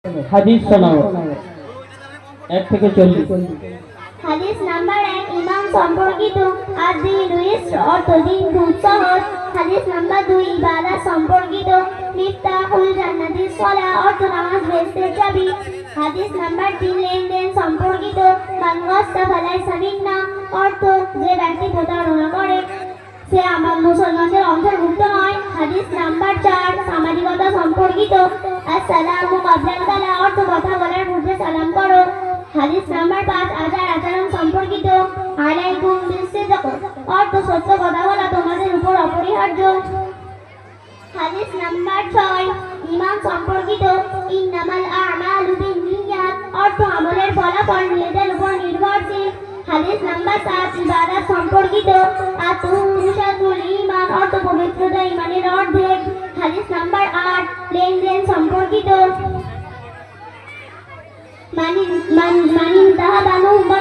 হাদিস শোনাও 1 থেকে 40। হাদিস নাম্বার 1 ইমান সম্পর্কিত আদ-দীনু ইসর অর্থ দিন খুব সহজ। হাদিস নাম্বার 2 ইবাদত সম্পর্কিত মিফতাহুল জান্নাতিস সালাহ অর্থ নামাজ বেহেশতের চাবি। হাদিস নাম্বার 3 লেনদেন সম্পর্কিত মান গাসসা ফালাইসা মিন্না অর্থ যে ব্যক্তি প্রতারণা করে সে আমার মুসলমানদের অন্তর্ভুক্ত নয়। হাদিস নাম্বার 4 সামাজিকতা সম্পর্কিত আসসালামু ক্বাবলাল কালাম অর্থ কথা বলার পূর্বে সালাম করো। হাদিস নাম্বার 5 আচার আচরণ সম্পর্কিত আলাইকুম বিসিদক অর্থ সত্য কথা বলা তোমাদের উপর অপরিহার্য। হাদিস নাম্বার 6 ঈমান সম্পর্কিত ইন্নামাল আ'মালু বিন্নিয়াত অর্থ আমলের ফলাফল নিয়তের উপর নির্ভরশীল। হাদিস নাম্বার 7 ইবাদত সম্পর্কিত আত-তুহুরুল ঈমান অর্থ পবিত্রতা ঈমানের অর্ধেক। হাদিস নাম্বার 8 লেনদেন সম্পর্কিত মানিন তাহাবানু বা